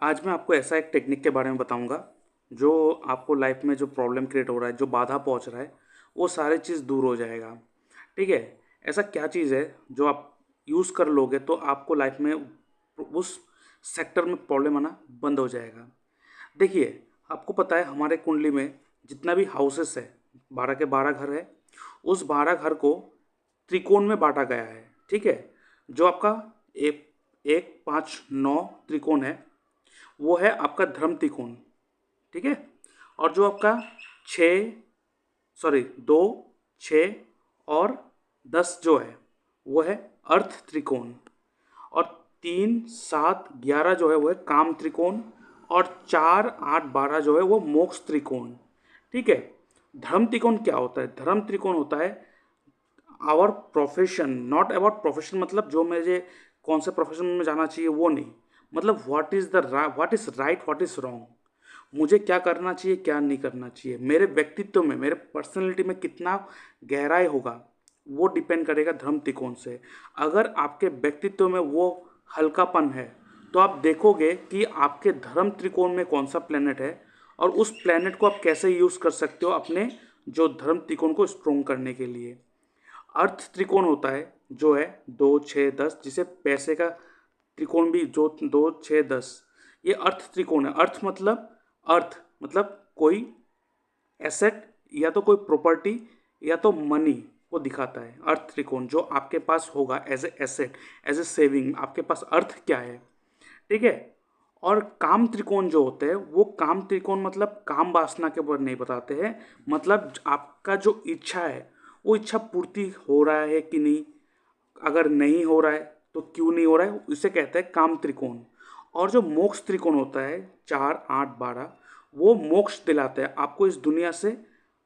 आज मैं आपको ऐसा एक टेक्निक के बारे में बताऊंगा जो आपको लाइफ में जो प्रॉब्लम क्रिएट हो रहा है, जो बाधा पहुंच रहा है, वो सारी चीज़ दूर हो जाएगा। ठीक है। ऐसा क्या चीज़ है जो आप यूज़ कर लोगे तो आपको लाइफ में उस सेक्टर में प्रॉब्लम आना बंद हो जाएगा। देखिए, आपको पता है हमारे कुंडली में जितना भी हाउसेस है, 12 के 12 घर है। उस 12 घर को त्रिकोण में बांटा गया है। ठीक है। जो आपका एक एक 5 9 त्रिकोण है, वो है आपका धर्म त्रिकोण। ठीक है। और जो आपका 6 सॉरी 2 6 और 10 जो है वो है अर्थ त्रिकोण। और 3 7 11 जो है वो है काम त्रिकोण। और 4 8 12 जो है वो मोक्ष त्रिकोण। ठीक है। धर्म त्रिकोण क्या होता है? धर्म त्रिकोण होता है our profession, not about profession, मतलब जो मुझे कौन से प्रोफेशन में जाना चाहिए वो नहीं, मतलब what is what is right, what is wrong, मुझे क्या करना चाहिए क्या नहीं करना चाहिए, मेरे व्यक्तित्व में, मेरे पर्सनैलिटी में कितना गहराई होगा, वो डिपेंड करेगा धर्म त्रिकोण से। अगर आपके व्यक्तित्व में वो हल्कापन है तो आप देखोगे कि आपके धर्म त्रिकोण में कौन सा प्लेनेट है और उस प्लेनेट को आप कैसे यूज़ कर सकते हो अपने जो धर्म त्रिकोण को स्ट्रोंग करने के लिए। अर्थ त्रिकोण होता है जो है 2 6 10, जिसे पैसे का त्रिकोण भी, जो 2 6 10, ये अर्थ त्रिकोण है। अर्थ मतलब कोई एसेट या तो कोई प्रॉपर्टी या तो मनी को दिखाता है। अर्थ त्रिकोण जो आपके पास होगा as a asset, as a saving, आपके पास अर्थ क्या है। ठीक है। और काम त्रिकोण जो होते हैं, वो काम त्रिकोण मतलब काम वासना के ऊपर नहीं बताते हैं, मतलब आपका जो इच्छा है वो इच्छा पूर्ति हो रहा है कि नहीं, अगर नहीं हो रहा है तो क्यों नहीं हो रहा है, इसे कहते हैं काम त्रिकोण। और जो मोक्ष त्रिकोण होता है 4 8 12, वो मोक्ष दिलाता है आपको, इस दुनिया से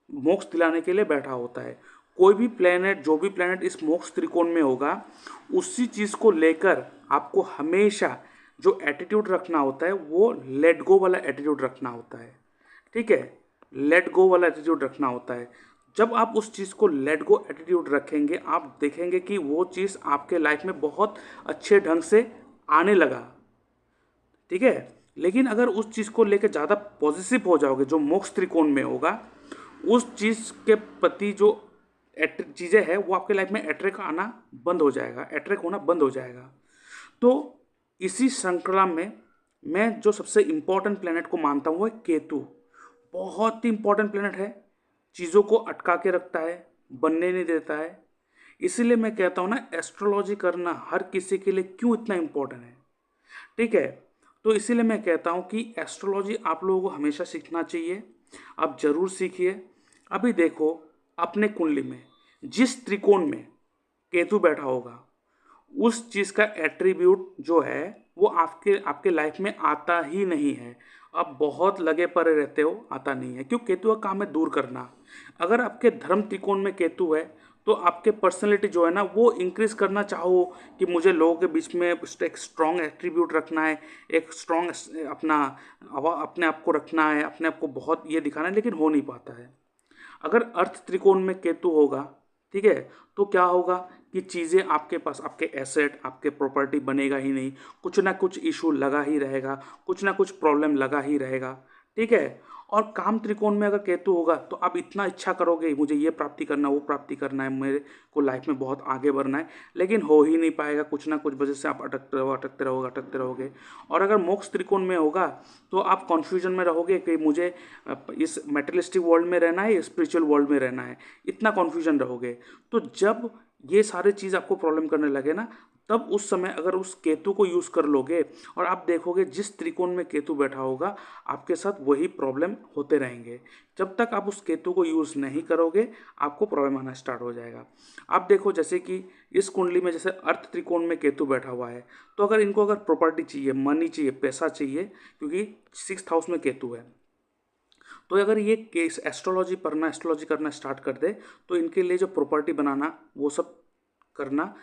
मोक्ष दिलाने के लिए बैठा होता है। कोई भी प्लेनेट, जो भी प्लेनेट इस मोक्ष त्रिकोण में होगा, उसी चीज़ को लेकर आपको हमेशा जो एटीट्यूड रखना होता है वो लेट गो वाला एटीट्यूड रखना होता है। ठीक है। लेट गो वाला एटीट्यूड रखना होता है। जब आप उस चीज़ को लेट गो एटीट्यूड रखेंगे, आप देखेंगे कि वो चीज़ आपके लाइफ में बहुत अच्छे ढंग से आने लगा। ठीक है। लेकिन अगर उस चीज़ को लेकर ज़्यादा पॉजिटिव हो जाओगे, जो मोक्ष त्रिकोण में होगा, उस चीज़ के प्रति जो चीज़ें हैं वो आपके लाइफ में अट्रैक्ट आना बंद हो जाएगा, अट्रैक्ट होना बंद हो जाएगा। तो इसी श्रृंखला में मैं जो सबसे इम्पोर्टेंट प्लेनेट को मानता हूँ वो है केतु। बहुत ही इम्पोर्टेंट प्लेनेट है, चीज़ों को अटका के रखता है, बनने नहीं देता है। इसीलिए मैं कहता हूँ ना, एस्ट्रोलॉजी करना हर किसी के लिए क्यों इतना इम्पोर्टेंट है। ठीक है। तो इसीलिए मैं कहता हूँ कि एस्ट्रोलॉजी आप लोगों को हमेशा सीखना चाहिए। आप ज़रूर सीखिए। अभी देखो, अपने कुंडली में जिस त्रिकोण में केतु बैठा होगा, उस चीज़ का एट्रीब्यूट जो है वो आपके आपके लाइफ में आता ही नहीं है। आप बहुत लगे पड़े रहते हो, आता नहीं है। क्यों? केतु का काम है दूर करना। अगर आपके धर्म त्रिकोण में केतु है तो आपके पर्सनैलिटी जो है ना वो इंक्रीज करना चाहो कि मुझे लोगों के बीच में एक स्ट्रॉन्ग एट्रीब्यूट रखना है, एक स्ट्रॉन्ग अपना अपने आप को रखना है, अपने आप को बहुत ये दिखाना है, लेकिन हो नहीं पाता है। अगर अर्थ त्रिकोण में केतु होगा, ठीक है, तो क्या होगा कि चीज़ें आपके पास, आपके एसेट, आपके प्रॉपर्टी बनेगा ही नहीं, कुछ ना कुछ इशू लगा ही रहेगा, कुछ ना कुछ प्रॉब्लम लगा ही रहेगा। ठीक है। और काम त्रिकोण में अगर केतु होगा तो आप इतना इच्छा करोगे मुझे ये प्राप्ति करना, वो प्राप्ति करना है, मेरे को लाइफ में बहुत आगे बढ़ना है, लेकिन हो ही नहीं पाएगा। कुछ ना कुछ वजह से आप अटकते रहो, अटकते रहोगे, अटकते रहोगे। और अगर मोक्ष त्रिकोण में होगा तो आप कन्फ्यूजन में रहोगे कि मुझे इस मेटेरियलिस्टिक वर्ल्ड में रहना है या स्पिरिचुअल वर्ल्ड में रहना है, इतना कन्फ्यूजन रहोगे। तो जब ये सारे चीज़ आपको प्रॉब्लम करने लगे ना, तब उस समय अगर उस केतु को यूज़ कर लोगे और आप देखोगे जिस त्रिकोण में केतु बैठा होगा आपके साथ वही प्रॉब्लम होते रहेंगे। जब तक आप उस केतु को यूज़ नहीं करोगे आपको प्रॉब्लम आना स्टार्ट हो जाएगा। आप देखो जैसे कि इस कुंडली में जैसे अर्थ त्रिकोण में केतु बैठा हुआ है, तो अगर इनको अगर प्रॉपर्टी चाहिए, मनी चाहिए, पैसा चाहिए, क्योंकि 6th हाउस में केतु है, तो अगर ये केस एस्ट्रोलॉजी पढ़ना, एस्ट्रोलॉजी करना स्टार्ट कर दे तो इनके लिए जो प्रॉपर्टी बनाना वो सब करना,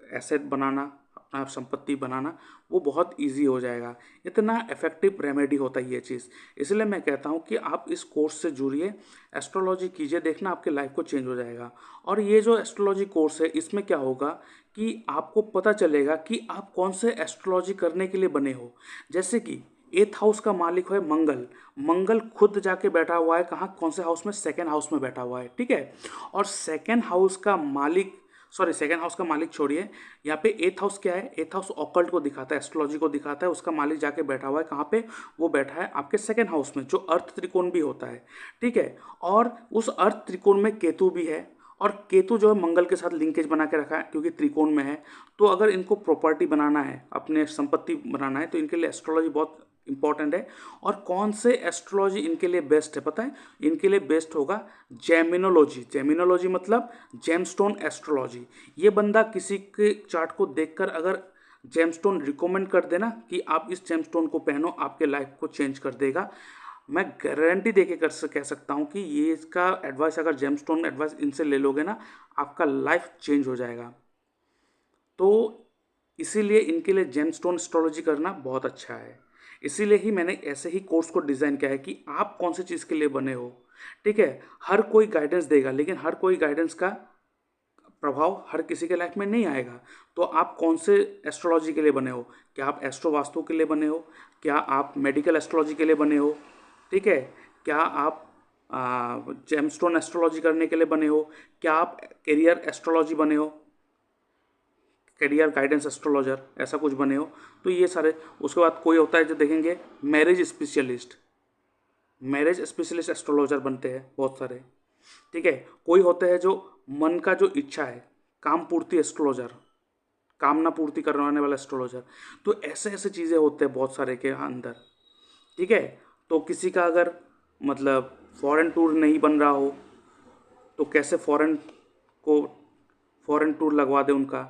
एसेट बनाना, अपना संपत्ति बनाना, वो बहुत इजी हो जाएगा। इतना इफेक्टिव रेमेडी होता है ये चीज़। इसलिए मैं कहता हूँ कि आप इस कोर्स से जुड़िए, एस्ट्रोलॉजी कीजिए, देखना आपके लाइफ को चेंज हो जाएगा। और ये जो एस्ट्रोलॉजी कोर्स है इसमें क्या होगा कि आपको पता चलेगा कि आप कौन से एस्ट्रोलॉजी करने के लिए बने हो। जैसे कि 8th हाउस का मालिक है मंगल। मंगल खुद जाके बैठा हुआ है कहाँ, कौन से हाउस में, 2nd हाउस में बैठा हुआ है, ठीक है। और 2nd हाउस का मालिक, सॉरी 2nd हाउस का मालिक छोड़िए, यहाँ पे 8th हाउस क्या है, 8th हाउस ऑकल्ट को दिखाता है, एस्ट्रोलॉजी को दिखाता है। उसका मालिक जाके बैठा हुआ है कहाँ पे, वो बैठा है आपके 2nd हाउस में, जो अर्थ त्रिकोण भी होता है, ठीक है। और उस अर्थ त्रिकोण में केतु भी है, और केतु जो है मंगल के साथ लिंकेज बना के रखा है क्योंकि त्रिकोण में है। तो अगर इनको प्रॉपर्टी बनाना है, अपने संपत्ति बनाना है, तो इनके लिए एस्ट्रोलॉजी बहुत इंपॉर्टेंट है। और कौन से एस्ट्रोलॉजी इनके लिए बेस्ट है पता है, इनके लिए बेस्ट होगा जेमिनोलॉजी। जेमिनोलॉजी मतलब जेमस्टोन एस्ट्रोलॉजी। ये बंदा किसी के चार्ट को देखकर अगर जेमस्टोन रिकमेंड कर देना कि आप इस जेमस्टोन को पहनो, आपके लाइफ को चेंज कर देगा। मैं गारंटी दे के कह सकता हूँ कि ये इसका एडवाइस, अगर जेमस्टोन एडवाइस इनसे ले लोगे ना, आपका लाइफ चेंज हो जाएगा। तो इसीलिए इनके लिए जेमस्टोन एस्ट्रोलॉजी करना बहुत अच्छा है। इसीलिए ही मैंने ऐसे ही कोर्स को डिज़ाइन किया है कि आप कौन सी चीज़ के लिए बने हो, ठीक है। हर कोई गाइडेंस देगा, लेकिन हर कोई गाइडेंस का प्रभाव हर किसी के लाइफ में नहीं आएगा। तो आप कौन से एस्ट्रोलॉजी के लिए बने हो, क्या आप एस्ट्रो वास्तु के लिए बने हो, क्या आप मेडिकल एस्ट्रोलॉजी के लिए बने हो, ठीक है, क्या आप जेमस्टोन एस्ट्रोलॉजी करने के लिए बने हो, क्या आप करियर एस्ट्रोलॉजी बने हो, करियर गाइडेंस एस्ट्रोलॉजर ऐसा कुछ बने हो। तो ये सारे, उसके बाद कोई होता है जो देखेंगे marriage specialist, marriage specialist astrologer बनते हैं बहुत सारे, ठीक है। कोई होते हैं जो मन का जो इच्छा है, काम पूर्ति एस्ट्रोलॉजर, कामना पूर्ति करवाने वाला एस्ट्रोलॉजर। तो ऐसे ऐसे चीज़ें होते हैं बहुत सारे के अंदर, ठीक है। तो किसी का अगर मतलब फॉरेन टूर नहीं बन रहा हो, तो कैसे फॉरेन टूर लगवा दे उनका।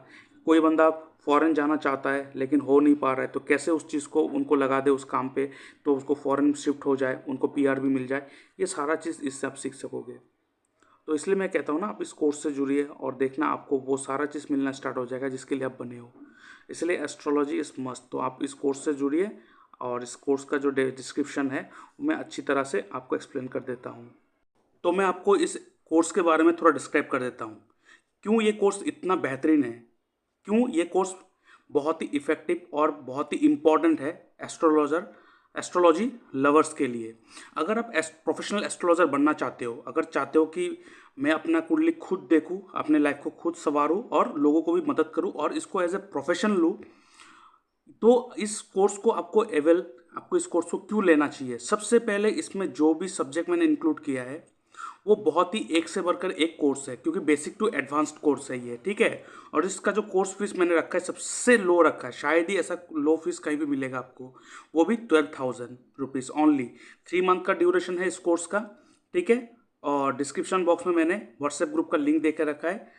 कोई बंदा फॉरेन जाना चाहता है लेकिन हो नहीं पा रहा है, तो कैसे उस चीज़ को उनको लगा दे उस काम पे, तो उसको फॉरेन शिफ्ट हो जाए, उनको पीआर भी मिल जाए। ये सारा चीज़ इससे आप सीख सकोगे। तो इसलिए मैं कहता हूँ ना, आप इस कोर्स से जुड़िए और देखना आपको वो सारा चीज़ मिलना स्टार्ट हो जाएगा जिसके लिए आप बने हो। इसलिए एस्ट्रोलॉजी इज़ मस्ट। तो आप इस कोर्स से जुड़िए, और इस कोर्स का जो डिस्क्रिप्शन है मैं अच्छी तरह से आपको एक्सप्लेन कर देता हूँ। तो मैं आपको इस कोर्स के बारे में थोड़ा डिस्क्राइब कर देता हूँ, क्यों ये कोर्स इतना बेहतरीन है, क्यों ये कोर्स बहुत ही इफ़ेक्टिव और बहुत ही इम्पॉर्टेंट है एस्ट्रोलॉजी लवर्स के लिए। अगर आप प्रोफेशनल एस्ट्रोलॉजर बनना चाहते हो, अगर चाहते हो कि मैं अपना कुंडली खुद देखूं, अपने लाइफ को खुद संवारूं और लोगों को भी मदद करूं और इसको एज ए प्रोफेशन लूं, तो इस कोर्स को आपको इस कोर्स को क्यों लेना चाहिए। सबसे पहले इसमें जो भी सब्जेक्ट मैंने इंक्लूड किया है वो बहुत ही एक से बढ़कर एक कोर्स है, क्योंकि बेसिक टू एडवांस्ड कोर्स है ये, ठीक है। और इसका जो कोर्स फीस मैंने रखा है सबसे लो रखा है, शायद ही ऐसा लो फीस कहीं भी मिलेगा आपको, वो भी 12,000 रुपीज़ ओनली। 3 मंथ का ड्यूरेशन है इस कोर्स का, ठीक है। और डिस्क्रिप्शन बॉक्स में मैंने व्हाट्सएप ग्रुप का लिंक देकर रखा है,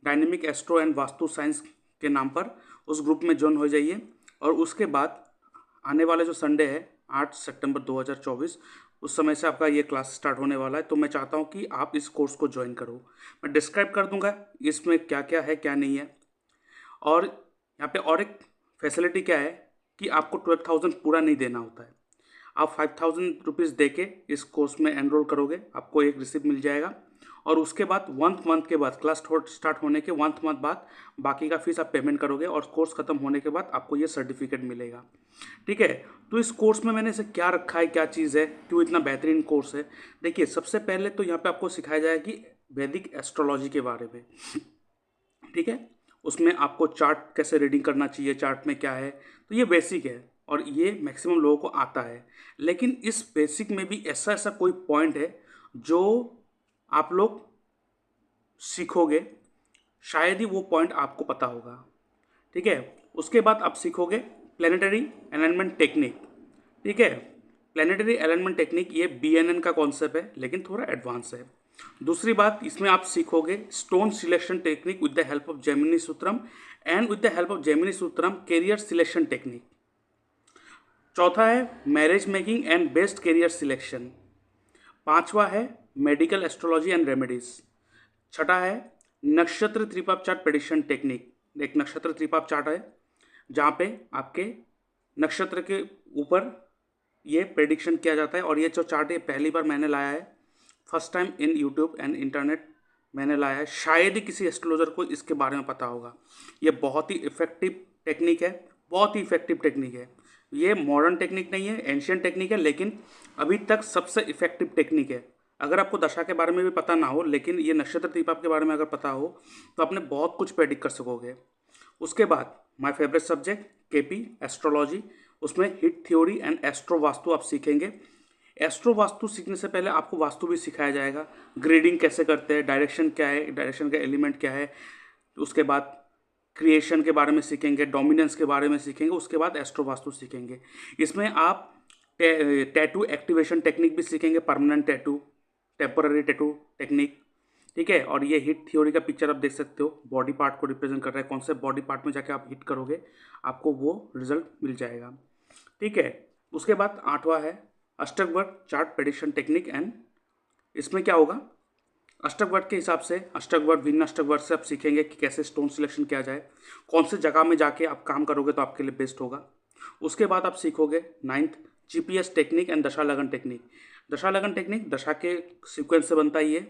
dynamic astro and vastu science के नाम पर। उस ग्रुप में ज्वाइन हो जाइए। और उसके बाद आने वाले जो संडे है 8 सितंबर 2024, उस समय से आपका ये क्लास स्टार्ट होने वाला है। तो मैं चाहता हूँ कि आप इस कोर्स को ज्वाइन करो। मैं डिस्क्राइब कर दूंगा इसमें क्या क्या है क्या नहीं है। और यहाँ पे और एक फैसिलिटी क्या है कि आपको 12,000 पूरा नहीं देना होता है। आप 5,000 रुपीज़ दे के इस कोर्स में एनरोल करोगे, आपको एक रिसिप्ट मिल जाएगा। और उसके बाद 1 मंथ के बाद, क्लास स्टार्ट होने के 1 मंथ बाद बाकी का फीस आप पेमेंट करोगे, और कोर्स ख़त्म होने के बाद आपको ये सर्टिफिकेट मिलेगा, ठीक है। तो इस कोर्स में मैंने इसे क्या रखा है, क्या चीज़ है, क्यों इतना बेहतरीन कोर्स है। देखिए, सबसे पहले तो यहाँ पे आपको सिखाया जाएगा कि वैदिक एस्ट्रोलॉजी के बारे में, ठीक है। उसमें आपको चार्ट कैसे रीडिंग करना चाहिए, चार्ट में क्या है, तो ये बेसिक है और ये मैक्सिमम लोगों को आता है। लेकिन इस बेसिक में भी ऐसा ऐसा कोई पॉइंट है जो आप लोग सीखोगे, शायद ही वो पॉइंट आपको पता होगा, ठीक है। उसके बाद आप सीखोगे प्लानिटरी अलाइनमेंट टेक्निक, ठीक है। प्लानिटरी अलाइनमेंट टेक्निक ये BNN का कॉन्सेप्ट है, लेकिन थोड़ा एडवांस है। दूसरी बात, इसमें आप सीखोगे stone selection technique with the help of Jaimini Sutram, and with the help of Jaimini Sutram career selection technique. चौथा है marriage making and best career selection. पांचवा है मेडिकल एस्ट्रोलॉजी एंड रेमेडीज। छठा है नक्षत्र त्रिपाप चार्ट प्रेडिक्शन टेक्निक। एक नक्षत्र त्रिपाप चार्ट है जहाँ पे आपके नक्षत्र के ऊपर ये प्रेडिक्शन किया जाता है। और ये जो चार्ट है पहली बार मैंने लाया है, first time in YouTube and internet मैंने लाया है, शायद ही किसी एस्ट्रोलॉजर को इसके बारे में पता होगा। ये बहुत ही इफ़ेक्टिव टेक्निक है, बहुत ही इफ़ेक्टिव टेक्निक है। ये मॉडर्न टेक्निक नहीं है, एंशियंट टेक्निक है, लेकिन अभी तक सबसे इफ़ेक्टिव टेक्निक है। अगर आपको दशा के बारे में भी पता ना हो, लेकिन ये नक्षत्र दीपक के बारे में अगर पता हो, तो आपने बहुत कुछ प्रेडिक्ट कर सकोगे। उसके बाद my favourite subject KP astrology, उसमें hit theory and astro vastu आप सीखेंगे। एस्ट्रो वास्तु सीखने से पहले आपको वास्तु भी सिखाया जाएगा, ग्रेडिंग कैसे करते हैं, डायरेक्शन क्या है, डायरेक्शन का एलिमेंट क्या है। उसके बाद क्रिएशन के बारे में सीखेंगे, डोमिनेंस के बारे में सीखेंगे, उसके बाद एस्ट्रो वास्तु सीखेंगे। इसमें आप टैटू एक्टिवेशन टेक्निक भी सीखेंगे, permanent tattoo, temporary tattoo technique, ठीक है। और ये हिट थ्योरी का पिक्चर आप देख सकते हो, बॉडी पार्ट को रिप्रेजेंट कर रहा है, कौन से बॉडी पार्ट में जाके आप हिट करोगे आपको वो रिजल्ट मिल जाएगा, ठीक है। उसके बाद 8वां है अष्टक वर्ग चार्ट प्रेडिक्शन टेक्निक एंड इसमें क्या होगा, अष्टक वर्ग के हिसाब से अष्टक वर्ग भिन्न अष्टक वर्ग से आप सीखेंगे कि कैसे स्टोन सिलेक्शन किया जाए, कौन से जगह में जाके आप काम करोगे तो आपके लिए बेस्ट होगा। उसके बाद आप सीखोगे 9th जीपीएस टेक्निक एंड दशा लगन टेक्निक। दशा लगन टेक्निक दशा के सीक्वेंस से बनता ही है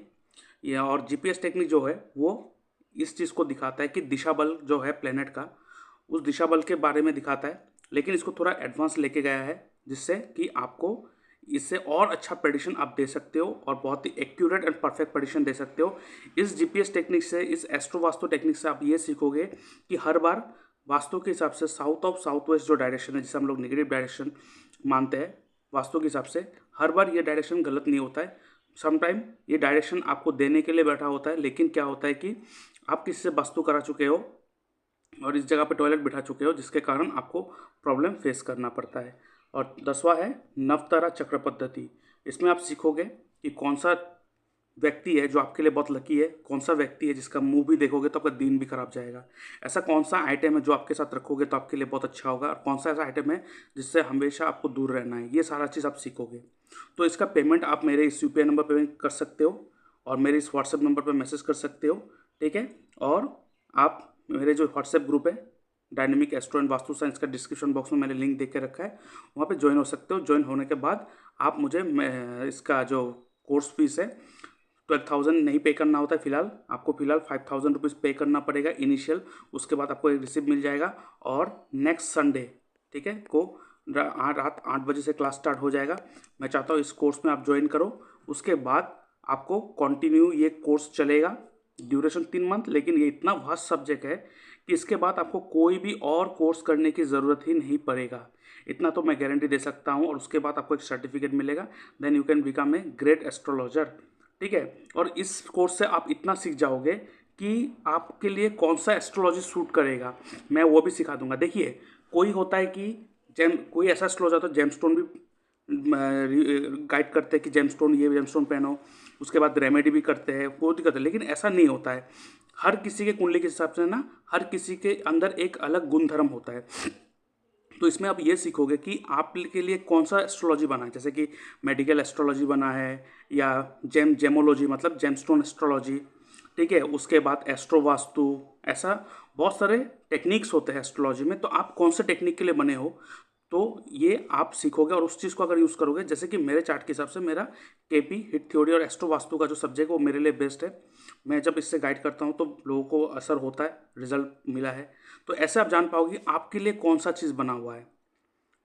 ये, और जीपीएस टेक्निक जो है वो इस चीज़ को दिखाता है कि दिशा बल जो है प्लेनेट का, उस दिशा बल के बारे में दिखाता है, लेकिन इसको थोड़ा एडवांस लेके गया है, जिससे कि आपको इससे और अच्छा प्रेडिक्शन आप दे सकते हो और बहुत ही एक्यूरेट एंड परफेक्ट प्रेडिक्शन दे सकते हो। इस जीपीएस टेक्निक से, इस एस्ट्रो वास्तु टेक्निक से आप ये सीखोगे कि हर बार वास्तु के हिसाब से साउथ ऑफ साउथ वेस्ट जो डायरेक्शन है, जिसे हम लोग नेगेटिव डायरेक्शन मानते हैं वास्तु के हिसाब से, हर बार ये डायरेक्शन गलत नहीं होता है। समटाइम ये डायरेक्शन आपको देने के लिए बैठा होता है, लेकिन क्या होता है कि आप किसी से वास्तु करा चुके हो और इस जगह पे टॉयलेट बिठा चुके हो, जिसके कारण आपको प्रॉब्लम फेस करना पड़ता है। और 10वां है नवतारा चक्र पद्धति। इसमें आप सीखोगे कि कौन सा व्यक्ति है जो आपके लिए बहुत लकी है, कौन सा व्यक्ति है जिसका मुंह भी देखोगे तो आपका दिन भी खराब जाएगा, ऐसा कौन सा आइटम है जो आपके साथ रखोगे तो आपके लिए बहुत अच्छा होगा, और कौन सा ऐसा आइटम है जिससे हमेशा आपको दूर रहना है। ये सारा चीज़ आप सीखोगे। तो इसका पेमेंट आप मेरे इस यूपीआई नंबर पर कर सकते हो और मेरे इस व्हाट्सएप नंबर पर मैसेज कर सकते हो, ठीक है। और आप मेरे जो व्हाट्सएप ग्रुप है dynamic astro and vastu science का डिस्क्रिप्शन बॉक्स में मैंने लिंक दे के रखा है, वहाँ पे ज्वाइन हो सकते हो। ज्वाइन होने के बाद आप मुझे इसका जो कोर्स फीस है 12,000 नहीं पे करना होता है फिलहाल, आपको फिलहाल 5,000 रुपीज़ पे करना पड़ेगा इनिशियल। उसके बाद आपको एक रिसिप्ट मिल जाएगा और नेक्स्ट संडे, ठीक है, को रात 8 बजे से क्लास स्टार्ट हो जाएगा। मैं चाहता हूँ इस कोर्स में आप ज्वाइन करो। उसके बाद आपको कंटिन्यू ये कोर्स चलेगा, ड्यूरेशन 3 मंथ, लेकिन ये इतना वास्ट सब्जेक्ट है कि इसके बाद आपको कोई भी और कोर्स करने की ज़रूरत ही नहीं पड़ेगा, इतना तो मैं गारंटी दे सकता हूँ। और उसके बाद आपको एक सर्टिफिकेट मिलेगा, then you can become a great astrologer, ठीक है। और इस कोर्स से आप इतना सीख जाओगे कि आपके लिए कौन सा एस्ट्रोलॉजी सूट करेगा, मैं वो भी सिखा दूंगा। देखिए, कोई होता है कि कोई ऐसा एस्ट्रोलॉजर होता है जेमस्टोन भी गाइड करते हैं कि जेमस्टोन, ये जेमस्टोन पहनो, उसके बाद रेमेडी भी करते हैं, वो भी करते हैं, लेकिन ऐसा नहीं होता है। हर किसी के कुंडली के हिसाब से ना, हर किसी के अंदर एक अलग गुण धर्म होता है। तो इसमें आप ये सीखोगे कि आपके लिए कौन सा एस्ट्रोलॉजी बना है, जैसे कि मेडिकल एस्ट्रोलॉजी बना है या जेमोलॉजी मतलब जेमस्टोन एस्ट्रोलॉजी, ठीक है। उसके बाद एस्ट्रो वास्तु, ऐसा बहुत सारे टेक्निक्स होते हैं एस्ट्रोलॉजी में, तो आप कौन से टेक्निक के लिए बने हो, तो ये आप सीखोगे। और उस चीज़ को अगर यूज़ करोगे, जैसे कि मेरे चार्ट के हिसाब से मेरा केपी हिट थ्योरी और एस्ट्रो वास्तु का जो सब्जेक्ट है वो मेरे लिए बेस्ट है। मैं जब इससे गाइड करता हूँ तो लोगों को असर होता है, रिजल्ट मिला है। तो ऐसे आप जान पाओगे कि आपके लिए कौन सा चीज़ बना हुआ है,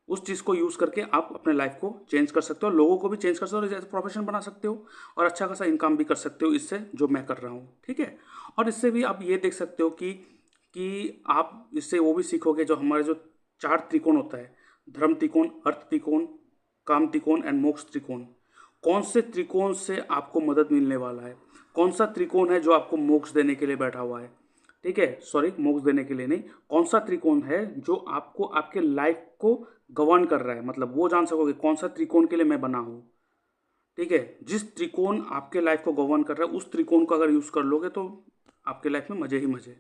उस चीज़ को यूज़ करके आप अपने लाइफ को चेंज कर सकते हो, लोगों को भी चेंज कर सकते हो, जैसे प्रोफेशन बना सकते हो और अच्छा खासा इनकम भी कर सकते हो इससे, जो मैं कर रहा हूँ, ठीक है। और इससे भी आप ये देख सकते हो कि आप इससे वो भी सीखोगे, जो हमारे जो 4 त्रिकोण होता है, धर्म त्रिकोण, अर्थ त्रिकोण, काम त्रिकोण एंड मोक्ष त्रिकोण, कौन से त्रिकोण से आपको मदद मिलने वाला है, कौन सा त्रिकोण है जो आपको मोक्ष देने के लिए बैठा हुआ है, ठीक है। सॉरी, मोक्ष देने के लिए नहीं, कौन सा त्रिकोण है जो आपको आपके लाइफ को गवर्न कर रहा है, मतलब वो जान सकोगे कौन सा त्रिकोण के लिए मैं बना हूँ, ठीक है। जिस त्रिकोण आपके लाइफ को गवर्न कर रहा है, उस त्रिकोण को अगर यूज़ कर लोगे तो आपके लाइफ में मज़े ही मज़े।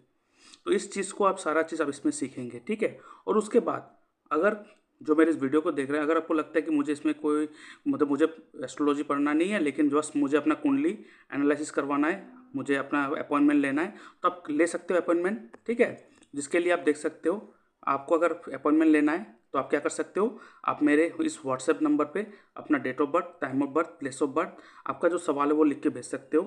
तो इस चीज़ को आप सारा चीज़ आप इसमें सीखेंगे, ठीक है। और उसके बाद अगर जो मेरे इस वीडियो को देख रहे हैं, अगर आपको लगता है कि मुझे इसमें कोई मतलब मुझे एस्ट्रोलॉजी पढ़ना नहीं है, लेकिन बस मुझे अपना कुंडली एनालिसिस करवाना है, मुझे अपना अपॉइंटमेंट लेना है, तो आप ले सकते हो अपॉइंटमेंट, ठीक है। जिसके लिए आप देख सकते हो, आपको अगर अपॉइंटमेंट लेना है तो आप क्या कर सकते हो, आप मेरे इस व्हाट्सएप नंबर पे अपना date of birth, time of birth, place of birth, आपका जो सवाल है वो लिख के भेज सकते हो,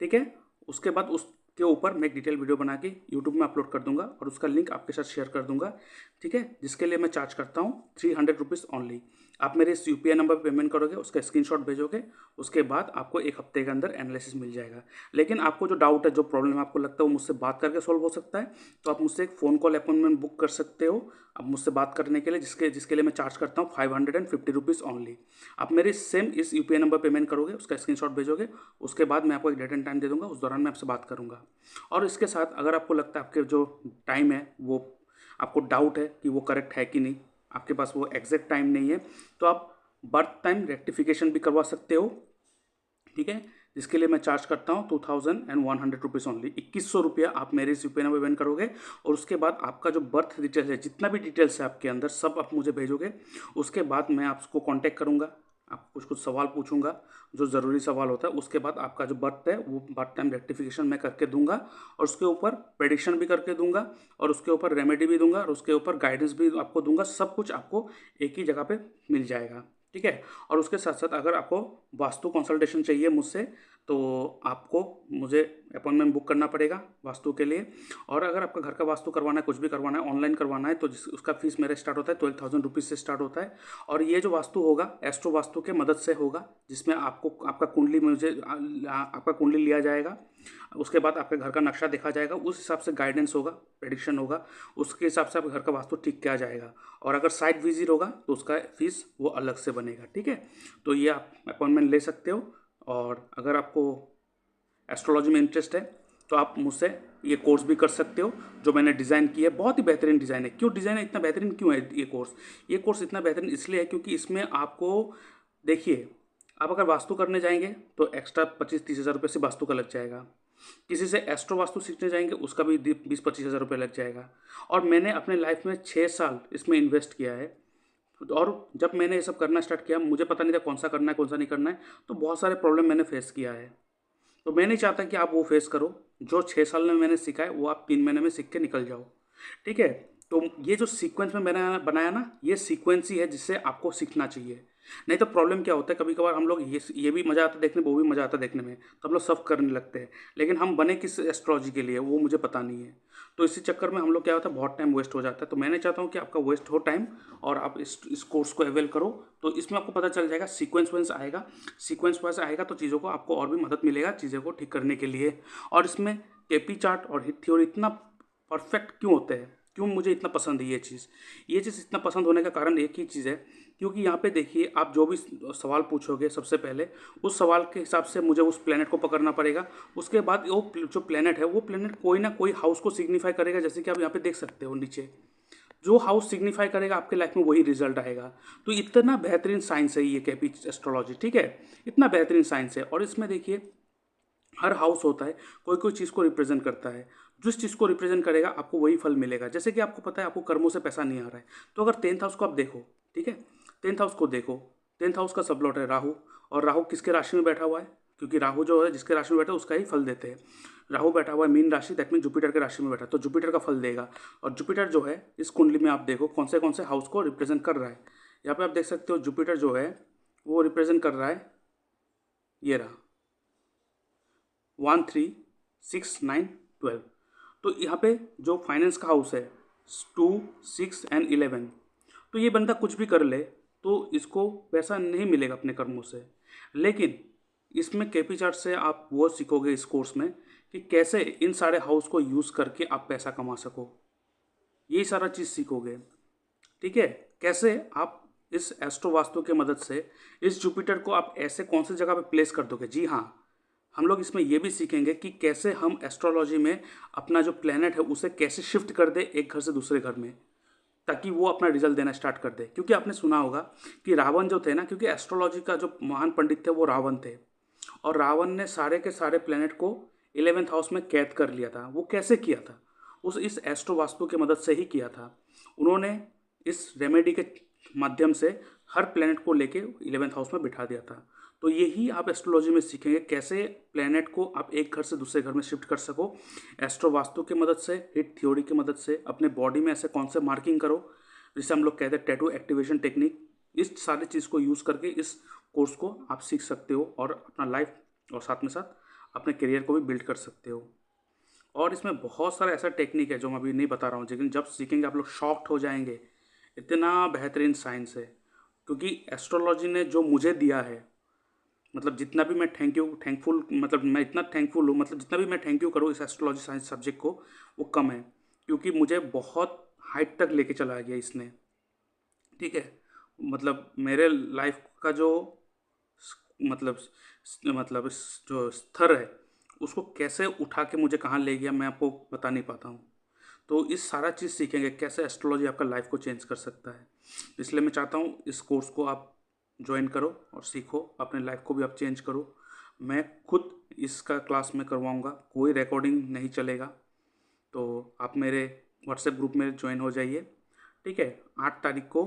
ठीक है। उसके बाद उसके ऊपर मैं एक डिटेल वीडियो बना के यूट्यूब में अपलोड कर दूंगा और उसका लिंक आपके साथ शेयर कर दूंगा, ठीक है, जिसके लिए मैं चार्ज करता हूँ 300 रुपीज़ ओनली। आप मेरे इस यूपीआई नंबर पर पेमेंट करोगे, उसका स्क्रीनशॉट भेजोगे, उसके बाद आपको एक हफ्ते के अंदर एनालिसिस मिल जाएगा। लेकिन आपको जो डाउट है, जो प्रॉब्लम आपको लगता है वो मुझसे बात करके सॉल्व हो सकता है, तो आप मुझसे एक फ़ोन कॉल अपॉइंटमेंट बुक कर सकते हो अब मुझसे बात करने के लिए, जिसके जिसके लिए मैं चार्ज करता हूँ 550 रुपीज़ ओनली। आप मेरे सेम इस यूपीआई नंबर पेमेंट करोगे, उसका स्क्रीनशॉट भेजोगे, उसके बाद मैं आपको एक डेट एंड टाइम दे दूंगा, उस दौरान मैं आपसे बात करूंगा। और इसके साथ अगर आपको लगता है आपके जो टाइम है वो, आपको डाउट है कि वो करेक्ट है कि नहीं, आपके पास वो एग्जैक्ट टाइम नहीं है, तो आप बर्थ टाइम रेक्टिफिकेशन भी करवा सकते हो, ठीक है, जिसके लिए मैं चार्ज करता हूँ 2100 रुपीज़ ओनली। 2100 रुपया आप मेरे इस यूपीआई नंबर पेमेंट करोगे और उसके बाद आपका जो बर्थ डिटेल्स है, जितना भी डिटेल्स है आपके अंदर, सब आप मुझे भेजोगे। उसके बाद मैं आपको कांटेक्ट करूँगा, आपको कुछ कुछ सवाल पूछूंगा जो ज़रूरी सवाल होता है, उसके बाद आपका जो बर्थ है वो बर्थ टाइम रेक्टिफिकेशन मैं करके दूंगा और उसके ऊपर प्रेडिक्शन भी करके दूंगा और उसके ऊपर रेमेडी भी दूंगा और उसके ऊपर गाइडेंस भी आपको दूंगा। सब कुछ आपको एक ही जगह पे मिल जाएगा, ठीक है। और उसके साथ साथ अगर आपको वास्तु कंसल्टेशन चाहिए मुझसे, तो आपको मुझे अपॉइंटमेंट बुक करना पड़ेगा वास्तु के लिए। और अगर आपका घर का वास्तु करवाना है, कुछ भी करवाना है, ऑनलाइन करवाना है, तो उसका फीस मेरा स्टार्ट होता है 12,000 रुपीज़ से स्टार्ट होता है। और ये जो वास्तु होगा एस्ट्रो वास्तु के मदद से होगा, जिसमें आपको आपका कुंडली आपका कुंडली लिया जाएगा, उसके बाद आपके घर का नक्शा देखा जाएगा, उस हिसाब से गाइडेंस होगा, प्रेडिक्शन होगा, उसके हिसाब से आपके घर का वास्तु ठीक किया जाएगा। और अगर साइट विजिट होगा तो उसका फीस वो अलग से बनेगा, ठीक है। तो ये आप अपॉइंटमेंट ले सकते हो। और अगर आपको एस्ट्रोलॉजी में इंटरेस्ट है तो आप मुझसे ये कोर्स भी कर सकते हो, जो मैंने डिज़ाइन किया है। बहुत ही बेहतरीन डिज़ाइन है। क्यों डिज़ाइन है इतना बेहतरीन, क्यों है ये कोर्स? ये कोर्स इतना बेहतरीन इसलिए है क्योंकि इसमें आपको, देखिए, आप अगर वास्तु करने जाएंगे तो एक्स्ट्रा 25-30 हज़ार रुपये से वास्तु का लग जाएगा। किसी से एस्ट्रो वास्तु सीखने जाएंगे उसका भी 20-25 हज़ार रुपये लग जाएगा। और मैंने अपने लाइफ में 6 साल इसमें इन्वेस्ट किया है। और जब मैंने ये सब करना स्टार्ट किया, मुझे पता नहीं था कौन सा करना है कौन सा नहीं करना है, तो बहुत सारे प्रॉब्लम मैंने फेस किया है। तो मैं नहीं चाहता कि आप वो फेस करो। जो 6 साल में मैंने सीखा है वो आप 3 महीने में सीख के निकल जाओ, ठीक है। तो ये जो सीक्वेंस में मैंने बनाया ना, ये सीक्वेंस ही है जिससे आपको सीखना चाहिए। नहीं तो प्रॉब्लम क्या होता है, कभी कभार हम लोग ये भी मज़ा आता है देखने में, वो भी मज़ा आता है देखने में, तो हम लोग सब करने लगते हैं, लेकिन हम बने किस एस्ट्रोलॉजी के लिए वो मुझे पता नहीं है। तो इसी चक्कर में हम लोग क्या होता है, बहुत टाइम वेस्ट हो जाता है। तो मैंने चाहता हूँ कि आपका वेस्ट हो टाइम और आप इस कोर्स को अवेल करो। तो इसमें आपको पता चल जाएगा, सीक्वेंस वाइज आएगा, सीक्वेंस वाइज आएगा तो चीज़ों को आपको और भी मदद मिलेगा चीज़ों को ठीक करने के लिए। और इसमें केपी चार्ट और हिट थ्योरी इतना परफेक्ट क्यों होते हैं, क्यों मुझे इतना पसंद है ये चीज़ इतना पसंद होने का कारण एक ही चीज़ है, क्योंकि यहाँ पे देखिए, आप जो भी सवाल पूछोगे सबसे पहले उस सवाल के हिसाब से मुझे उस प्लेनेट को पकड़ना पड़ेगा। उसके बाद वो जो प्लेनेट है वो प्लेनेट कोई ना कोई हाउस को सिग्निफाई करेगा, जैसे कि आप यहाँ पे देख सकते हो नीचे, जो हाउस सिग्निफाई करेगा आपके लाइफ में वही रिजल्ट आएगा। तो इतना बेहतरीन साइंस है ये केपी एस्ट्रोलॉजी, ठीक है, इतना बेहतरीन साइंस है। और इसमें देखिए, हर हाउस होता है, कोई कोई चीज़ को रिप्रेजेंट करता है, जिस चीज़ को रिप्रेजेंट करेगा आपको वही फल मिलेगा। जैसे कि आपको पता है आपको कर्मों से पैसा नहीं आ रहा है, तो अगर 10th हाउस को आप देखो, ठीक है, 10th हाउस को देखो, 10th हाउस का सब लॉट है राहु। और राहु किसके राशि में बैठा हुआ है, क्योंकि राहु जो है जिसके राशि में बैठा है उसका ही फल देते हैं। राहु बैठा हुआ है मीन राशि, दैट मीन जुपिटर के राशि में बैठा है, तो जुपिटर का फल देगा। और जुपिटर जो है इस कुंडली में आप देखो कौन से हाउस को रिप्रेजेंट कर रहा है। यहाँ पे आप देख सकते हो जुपिटर जो है वो रिप्रेजेंट कर रहा है, ये रहा 1, 3, 6, 9, 12। तो यहाँ पे जो फाइनेंस का हाउस है 2, 6 एंड 11, तो ये बंदा कुछ भी कर ले तो इसको पैसा नहीं मिलेगा अपने कर्मों से। लेकिन इसमें केपी चार्ट से आप वो सीखोगे इस कोर्स में कि कैसे इन सारे हाउस को यूज़ करके आप पैसा कमा सको, यही सारा चीज़ सीखोगे, ठीक है। कैसे आप इस एस्ट्रो वास्तु के मदद से इस जुपिटर को आप ऐसे कौन सी जगह पे प्लेस कर दोगे। जी हाँ, हम लोग इसमें ये भी सीखेंगे कि कैसे हम एस्ट्रोलॉजी में अपना जो प्लेनेट है उसे कैसे शिफ्ट कर दे एक घर से दूसरे घर में, ताकि वो अपना रिजल्ट देना स्टार्ट कर दे। क्योंकि आपने सुना होगा कि रावण जो थे ना, क्योंकि एस्ट्रोलॉजी का जो महान पंडित थे वो रावण थे, और रावण ने सारे के सारे प्लेनेट को 11th हाउस में कैद कर लिया था। वो कैसे किया था, इस एस्ट्रो वास्तु की मदद से ही किया था। उन्होंने इस रेमेडी के माध्यम से हर प्लेनेट को लेके 11th हाउस में बिठा दिया था। तो यही आप एस्ट्रोलॉजी में सीखेंगे, कैसे प्लेनेट को आप एक घर से दूसरे घर में शिफ्ट कर सको एस्ट्रो वास्तु की मदद से, हिट थ्योरी की मदद से। अपने बॉडी में ऐसे कौन से मार्किंग करो, जिसे हम लोग कहते हैं टैटू एक्टिवेशन टेक्निक। इस सारी चीज़ को यूज़ करके इस कोर्स को आप सीख सकते हो और अपना लाइफ और साथ में साथ अपने करियर को भी बिल्ड कर सकते हो। और इसमें बहुत सारा ऐसा टेक्निक है जो मैं अभी नहीं बता रहा हूँ, लेकिन जब सीखेंगे आप लोग शॉक्ड हो जाएंगे। इतना बेहतरीन साइंस है, क्योंकि एस्ट्रोलॉजी ने जो मुझे दिया है, मतलब जितना भी मैं थैंकफुल, मतलब मैं इतना थैंकफुल हूँ, मतलब जितना भी मैं थैंक यू करूँ इस एस्ट्रोलॉजी साइंस सब्जेक्ट को, वो कम है। क्योंकि मुझे बहुत हाइट तक लेके चला गया इसने। ठीक है, मतलब मेरे लाइफ का जो मतलब मतलब जो स्तर है उसको कैसे उठा के मुझे कहाँ ले गया, मैं आपको बता नहीं पाता हूँ। तो इस सारा चीज़ सीखेंगे कैसे एस्ट्रोलॉजी आपका लाइफ को चेंज कर सकता है। इसलिए मैं चाहता हूँ इस कोर्स को आप ज्वाइन करो और सीखो, अपने लाइफ को भी आप चेंज करो। मैं खुद इसका क्लास में करवाऊँगा, कोई रिकॉर्डिंग नहीं चलेगा। तो आप मेरे व्हाट्सएप ग्रुप में ज्वाइन हो जाइए। ठीक है, 8 तारीख को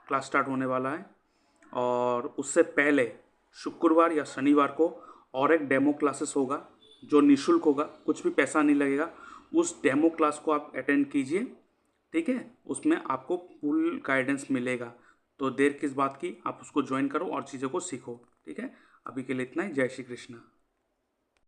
क्लास स्टार्ट होने वाला है, और उससे पहले शुक्रवार या शनिवार को और एक डेमो क्लासेस होगा जो निःशुल्क होगा, कुछ भी पैसा नहीं लगेगा। उस डेमो क्लास को आप अटेंड कीजिए। ठीक है, उसमें आपको फुल गाइडेंस मिलेगा। तो देर किस बात की, आप उसको ज्वाइन करो और चीज़ों को सीखो। ठीक है, अभी के लिए इतना ही। जय श्री कृष्णा।